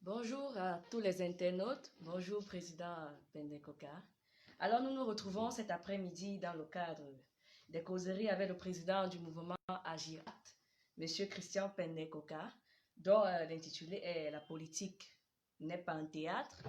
Bonjour à tous les internautes, bonjour Président Pendekoka. Alors nous nous retrouvons cet après-midi dans le cadre des causeries avec le président du mouvement Agir Acte, Monsieur Christian Pendekoka, dont l'intitulé est La politique n'est pas un théâtre.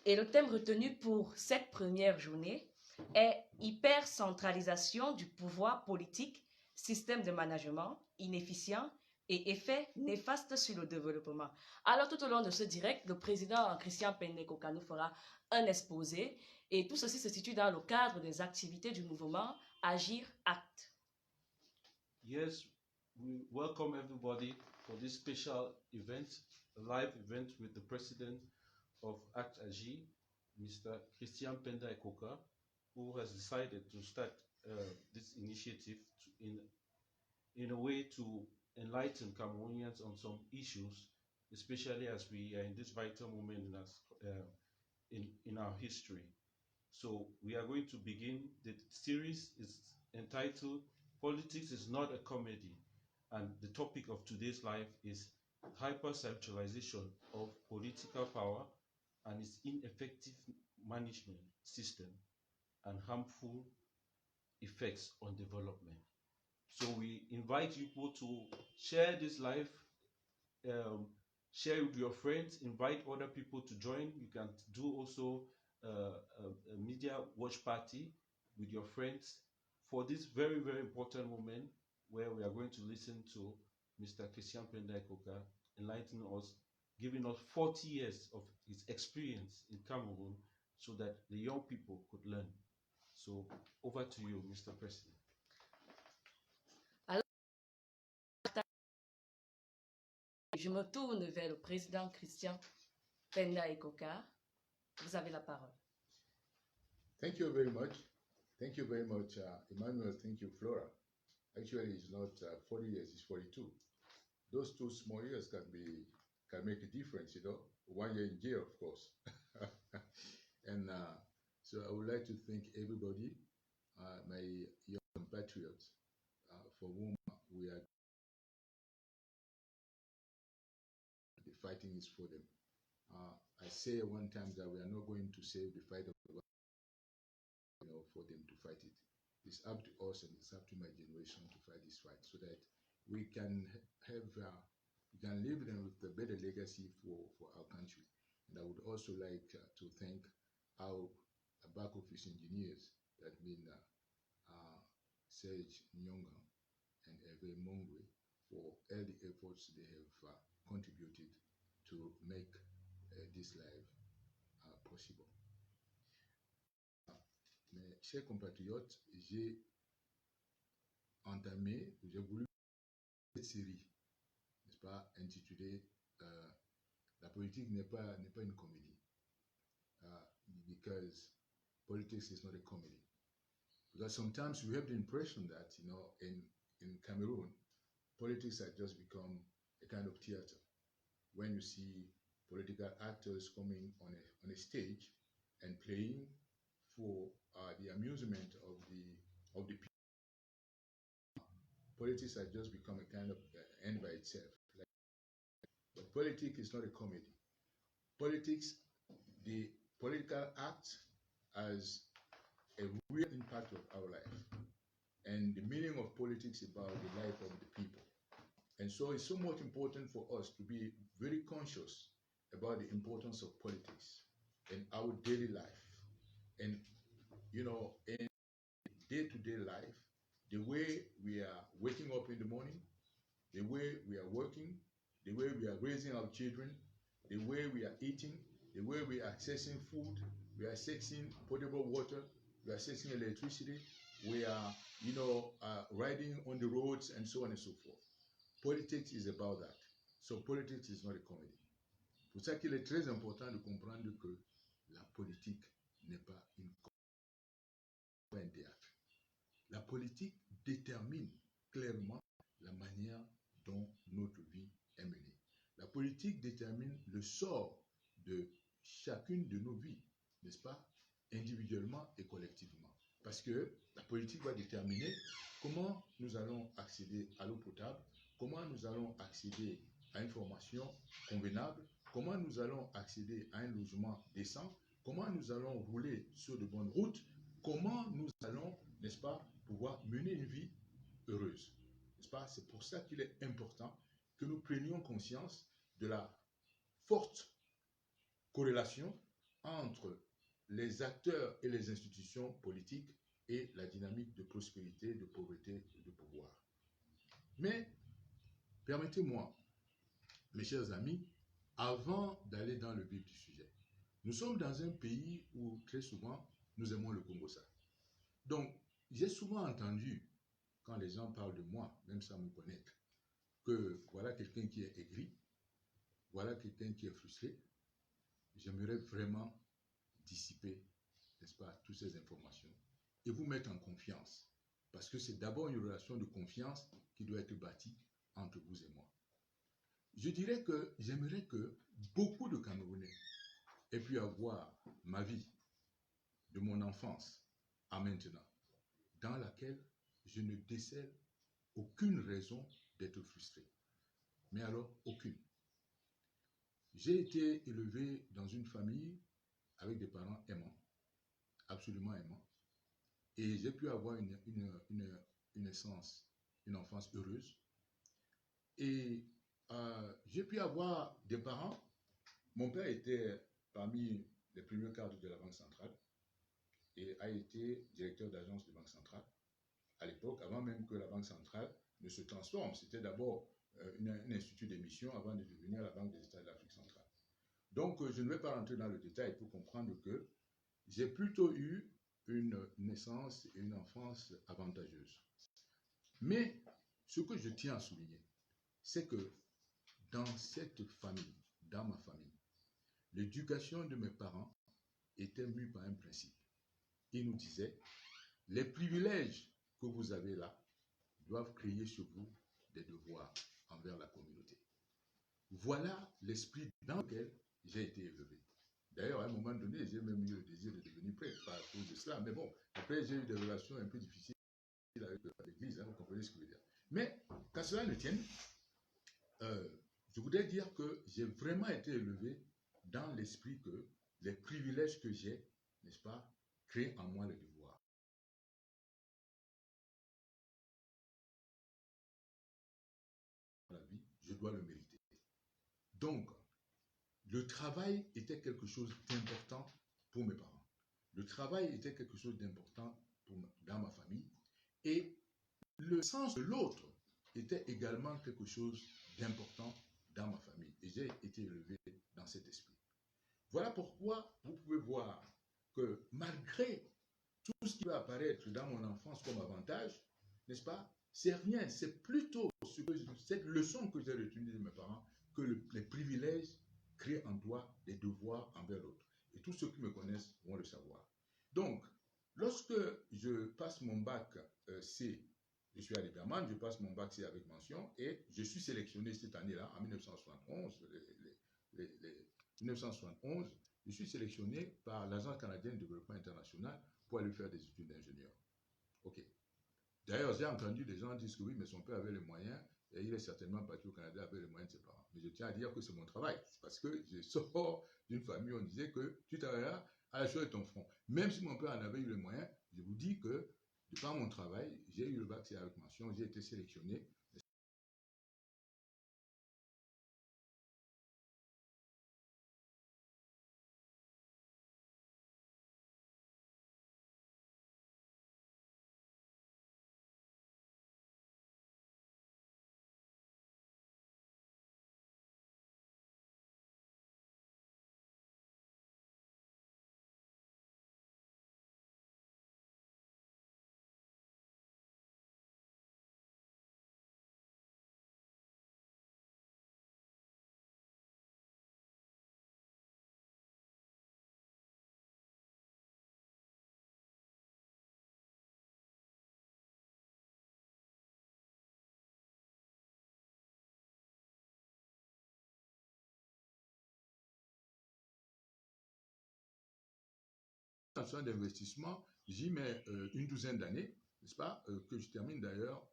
Et le thème retenu pour cette première journée est hypercentralisation du pouvoir politique, système de management inefficient et effets néfastes sur le développement. Alors, tout au long de ce direct, le président Christian Pendekoka nous fera un exposé et tout ceci se situe dans le cadre des activités du mouvement Agir Acte. Yes, we welcome everybody for this special event, a live event with the president of Act Agir, Mr. Christian Pendekoka, who has decided to start this initiative in a way to enlighten Cameroonians on some issues, especially as we are in this vital moment in our history. So we are going to begin. The series is entitled Politics is Not a Comedy, and the topic of today's live is hyper-centralization of political power and its ineffective management system and harmful effects on development. So we invite people to share this live, share with your friends, invite other people to join. You can do also a media watch party with your friends for this very, very important moment where we are going to listen to Mr. Christian Pendekoka enlightening us, giving us 40 years of his experience in Cameroon so that the young people could learn. So over to you, Mr. President. Je me tourne vers le président Christian Pendekoka. Vous avez la parole. Thank you very much. Thank you very much, Emmanuel. Thank you, Flora. Actually, it's not 40 years, it's 42. Those two small years can make a difference, 1 year in jail, of course. And so I would like to thank everybody, my young compatriots, for whom we are the fighting is for them. I say one time that we are not going to save the fight of for them to fight it. It's up to us and it's up to my generation to fight this fight so that we can leave them with a better legacy for our country. And I would also like to thank our back office engineers, that mean Serge Nyonga and Hervé Mongwe, for all the efforts they have contributed to make this live possible. Mes chers compatriotes, j'ai voulu cette série, n'est-ce pas, intitulée La politique n'est pas une comédie. Because politics is not a comedy. Because sometimes we have the impression that, in Cameroon, politics has just become a kind of theater. When you see political actors coming on a stage and playing for the amusement of the people, politics has just become a kind of end by itself. But politics is not a comedy. Politics, the political act has a real impact of our life. And the meaning of politics is about the life of the people. And so it's so much important for us to be very conscious about the importance of politics in our daily life. And, in day-to-day life, the way we are waking up in the morning, the way we are working, the way we are raising our children, the way we are eating, the way we are accessing food, we are accessing potable water, we are accessing electricity, we are, riding on the roads and so on and so forth. Politics is about that. So politics is not a comedy. Pour ça qu'il est très important de comprendre que la politique n'est pas un théâtre. La politique détermine clairement la manière dont notre vie est menée. La politique détermine le sort de chacune de nos vies, n'est-ce pas, individuellement et collectivement. Parce que la politique va déterminer comment nous allons accéder à l'eau potable, comment nous allons accéder à une formation convenable, comment nous allons accéder à un logement décent, comment nous allons rouler sur de bonnes routes, comment nous allons, n'est-ce pas, pouvoir mener une vie heureuse. N'est-ce pas? C'est pour ça qu'il est important que nous prenions conscience de la forte corrélation entre les acteurs et les institutions politiques et la dynamique de prospérité, de pauvreté et de pouvoir. Mais, permettez-moi, mes chers amis, avant d'aller dans le vif du sujet, nous sommes dans un pays où très souvent nous aimons le Congo-Ça. Donc, j'ai souvent entendu, quand les gens parlent de moi, même sans me connaître, que voilà quelqu'un qui est aigri, voilà quelqu'un qui est frustré. J'aimerais vraiment dissiper, n'est-ce pas, toutes ces informations et vous mettre en confiance. Parce que c'est d'abord une relation de confiance qui doit être bâtie entre vous et moi. Je dirais que j'aimerais que beaucoup de Camerounais aient pu avoir ma vie de mon enfance à maintenant, dans laquelle je ne décèle aucune raison d'être frustré. Mais alors, aucune. J'ai été élevé dans une famille avec des parents aimants, absolument aimants. Et j'ai pu avoir une naissance, une enfance heureuse. Et j'ai pu avoir des parents. Mon père était parmi les premiers cadres de la Banque centrale et a été directeur d'agence de Banque centrale à l'époque, avant même que la Banque centrale ne se transforme. C'était d'abord un institut d'émission avant de devenir la Banque des États de l'Afrique centrale. Donc, je ne vais pas rentrer dans le détail pour comprendre que j'ai plutôt eu une naissance et une enfance avantageuse. Mais ce que je tiens à souligner, c'est que dans cette famille, dans ma famille, l'éducation de mes parents était mue par un principe. Ils nous disaient, les privilèges que vous avez là doivent créer sur vous des devoirs envers la communauté. Voilà l'esprit dans lequel j'ai été élevé. D'ailleurs, à un moment donné, j'ai même eu le désir de devenir prêtre, pas à cause de cela, mais bon, après j'ai eu des relations un peu difficiles avec l'Église, hein, vous comprenez ce que je veux dire. Mais, qu'à cela ne tienne, je voudrais dire que j'ai vraiment été élevé dans l'esprit que les privilèges que j'ai, n'est-ce pas, créent en moi les devoirs. La vie, je dois le mériter. Donc, le travail était quelque chose d'important pour mes parents. Le travail était quelque chose d'important dans ma famille. Et le sens de l'autre était également quelque chose d'important dans ma famille. Et j'ai été élevé dans cet esprit. Voilà pourquoi vous pouvez voir que malgré tout ce qui va apparaître dans mon enfance comme avantage, n'est-ce pas, c'est rien, c'est plutôt cette leçon que j'ai retenue de mes parents, que les privilèges créent en toi des devoirs envers l'autre. Et tous ceux qui me connaissent vont le savoir. Donc, lorsque je passe mon bac C, je suis à l'Iberman, je passe mon bac C avec mention et je suis sélectionné cette année-là, en 1971, 1971, je suis sélectionné par l'Agence canadienne de développement international pour aller faire des études d'ingénieur. Ok. D'ailleurs, j'ai entendu des gens dire que oui, mais son père avait les moyens et il est certainement parti au Canada avec les moyens de ses parents. Mais je tiens à dire que c'est mon travail. C'est parce que je sors d'une famille où on disait que tu travailleras à la chose de ton front. Même si mon père en avait eu les moyens, je vous dis que de par mon travail, j'ai eu le bac C avec mention, j'ai été sélectionné. D'investissement, j'y mets une douzaine d'années, n'est-ce pas, que je termine d'ailleurs,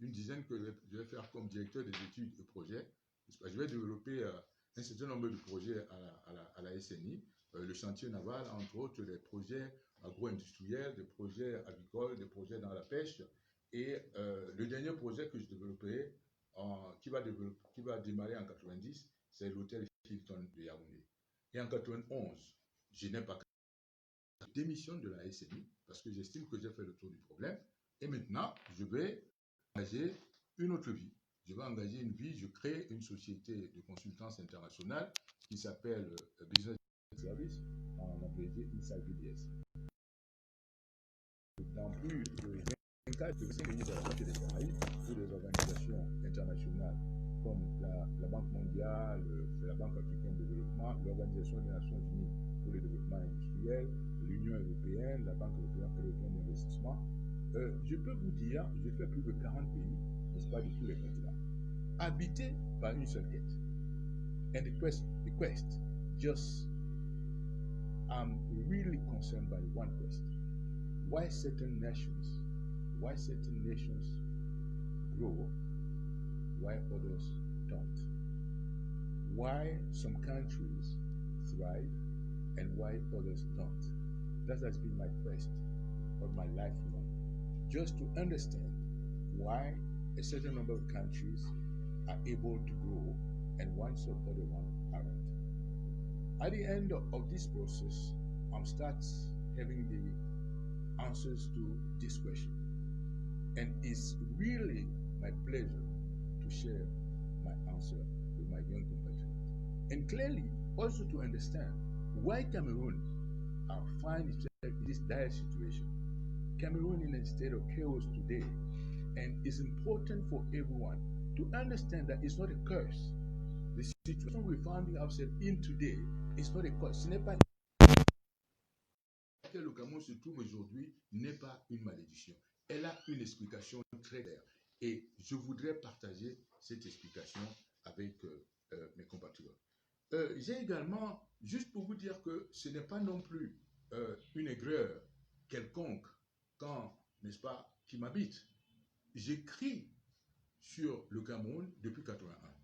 une dizaine que je vais faire comme directeur des études et projets, n'est-ce pas, je vais développer un certain nombre de projets à la SNI, le chantier naval, entre autres, des projets agro-industriels, des projets agricoles, des projets dans la pêche. Et le dernier projet que je développerai, qui va démarrer en 90, c'est l'hôtel Hilton de Yaoundé. Et en 91, je n'ai pas démission de la SNI parce que j'estime que j'ai fait le tour du problème. Et maintenant, je vais engager une autre vie. Je vais engager une vie, je crée une société de consultance internationale qui s'appelle Business Service, en abrégé INSA BDS. Dans plus de 24 pays de l'Afrique et des Caraïbes, pour des organisations internationales comme la Banque mondiale, la Banque africaine de développement, l'Organisation des Nations unies pour le développement industriel, l'Union européenne, la Banque européenne d'investissement. Je peux vous dire, j'ai fait plus de 40 pays, n'est-ce pas, de tous les continents, habités par une seule quête. And the quest, just, I'm really concerned by one quest. Why certain nations grow, why others don't? Why some countries thrive and why others don't? That has been my quest of my life long. Just to understand why a certain number of countries are able to grow and one some other one aren't. At the end of this process, I'm start having the answers to this question. And it's really my pleasure to share my answer with my young compatriots. And clearly, also to understand why Cameroon finds itself in this dire situation. Cameroon in a state of chaos today, and it's important for everyone to understand that it's not a curse. The situation we found ourselves in today is not a curse. Ce n'est pas que le Cameroun se trouve aujourd'hui n'est pas une malédiction. Elle a une explication très claire. Et je voudrais partager cette explication avec mes compatriotes. J'ai également, juste pour vous dire que ce n'est pas non plus une aigreur quelconque quand, n'est-ce pas, qui m'habite. J'écris sur le Cameroun depuis 1981.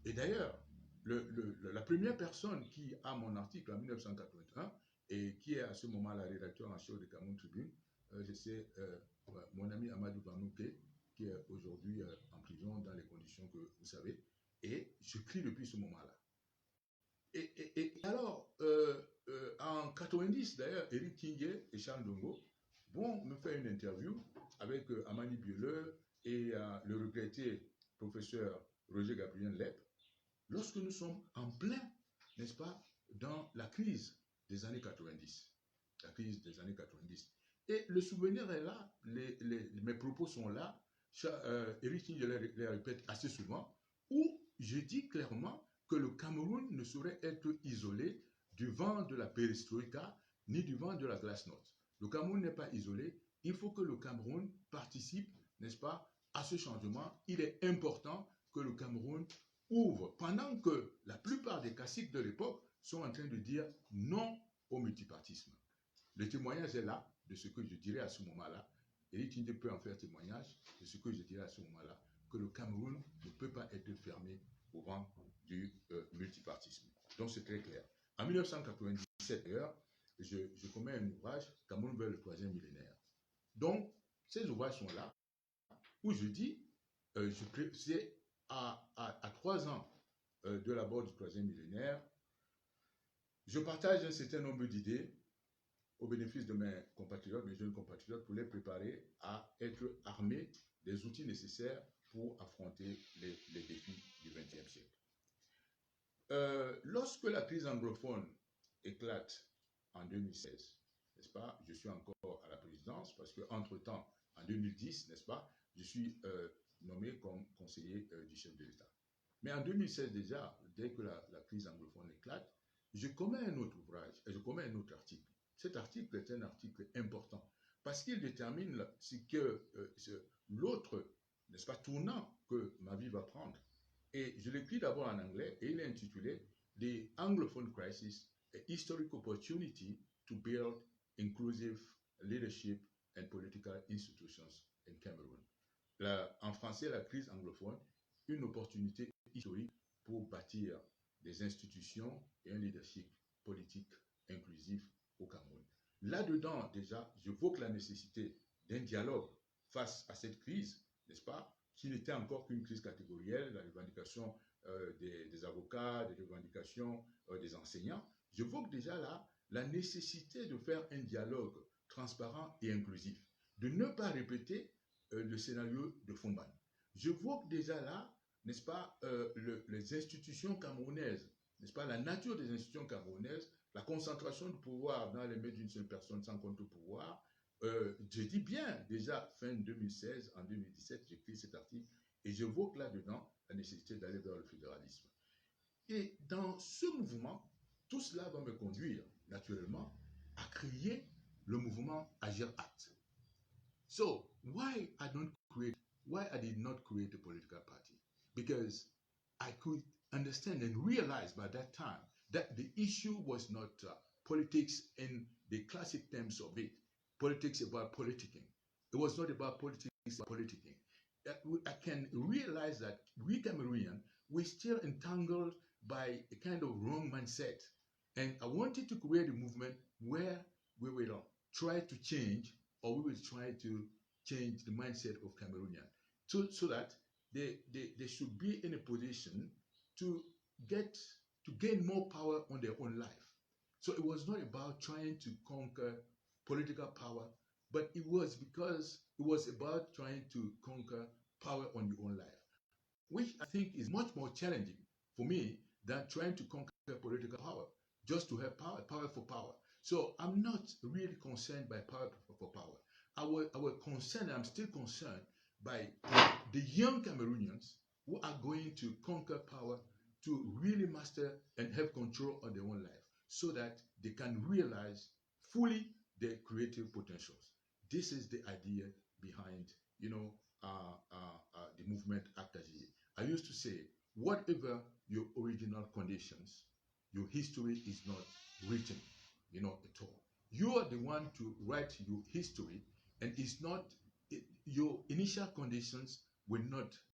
Et d'ailleurs, la première personne qui a mon article en 1981 et qui est à ce moment-là rédacteur en chef de Cameroun Tribune, c'est mon ami Amadou Vanouké, qui est aujourd'hui en prison dans les conditions que vous savez. Et j'écris depuis ce moment-là. Et alors, en 90, d'ailleurs, Eric Kingé et Charles Dongo vont me faire une interview avec Amani Bieleux et le regretté professeur Roger Gabriel Lep, lorsque nous sommes en plein, n'est-ce pas, dans la crise des années 90. La crise des années 90. Et le souvenir est là, mes propos sont là, Eric Kingé les répète assez souvent, où je dis clairement que le Cameroun ne saurait être isolé du vent de la perestroïka ni du vent de la glasnost. Le Cameroun n'est pas isolé. Il faut que le Cameroun participe, n'est-ce pas, à ce changement. Il est important que le Cameroun ouvre, pendant que la plupart des caciques de l'époque sont en train de dire non au multipartisme. Le témoignage est là de ce que je dirais à ce moment-là. Eric Kingé peut en faire témoignage de ce que je dirais à ce moment-là, que le Cameroun ne peut pas être fermé au vent du multipartisme. Donc c'est très clair. En 1997, d'ailleurs, je commets un ouvrage, Cameroun vers le 3e millénaire. Donc, ces ouvrages sont là, où je dis, c'est à 3 ans de l'abord du 3e millénaire, je partage un certain nombre d'idées au bénéfice de mes compatriotes, mes jeunes compatriotes, pour les préparer à être armés des outils nécessaires pour affronter les défis du XXe siècle. Lorsque la crise anglophone éclate en 2016, n'est-ce pas, je suis encore à la présidence parce qu'entre-temps, en 2010, n'est-ce pas, je suis nommé comme conseiller du chef de l'État. Mais en 2016 déjà, dès que la crise anglophone éclate, je commets un autre ouvrage et je commets un autre article. Cet article est un article important parce qu'il détermine ce que l'autre, n'est-ce pas, tournant que ma vie va prendre. Et je l'écris d'abord en anglais et il est intitulé The Anglophone Crisis, a Historic Opportunity to Build Inclusive Leadership and Political Institutions in Cameroon. En français, la crise anglophone, une opportunité historique pour bâtir des institutions et un leadership politique inclusif au Cameroun. Là-dedans, déjà, j'évoque la nécessité d'un dialogue face à cette crise, n'est-ce pas, qui n'était encore qu'une crise catégorielle, la revendication des avocats, des revendications des enseignants. J'évoque déjà là la nécessité de faire un dialogue transparent et inclusif, de ne pas répéter le scénario de Fumban. J'évoque déjà là, n'est-ce pas, les institutions camerounaises, n'est-ce pas, la nature des institutions camerounaises, la concentration de pouvoir dans les mains d'une seule personne sans contre-pouvoir. Je dis bien, déjà fin 2016, en 2017, j'écris cet article et j'évoque là-dedans la nécessité d'aller vers le fédéralisme. Et dans ce mouvement, tout cela va me conduire naturellement à créer le mouvement Agir Act. So, why I did not create a political party? Because I could understand and realize by that time that the issue was not politics in the classic terms of it, politics about politicking. It was not about politics about politicking. I can realize that we Cameroonians, we're still entangled by a kind of wrong mindset. And I wanted to create a movement where we will try to change, or we will try to change the mindset of Cameroonians so that they should be in a position to gain more power on their own life. So it was not about trying to conquer political power, but it was because it was about trying to conquer power on your own life, which I think is much more challenging for me than trying to conquer political power, just to have power for power. So I'm not really concerned by power for power. Our concern, I'm still concerned by the young Cameroonians who are going to conquer power to really master and have control of their own life so that they can realize fully their creative potentials. This is the idea behind, the movement Actagie. I used to say, whatever your original conditions, your history is not written, at all. You are the one to write your history, and it's not your initial conditions will not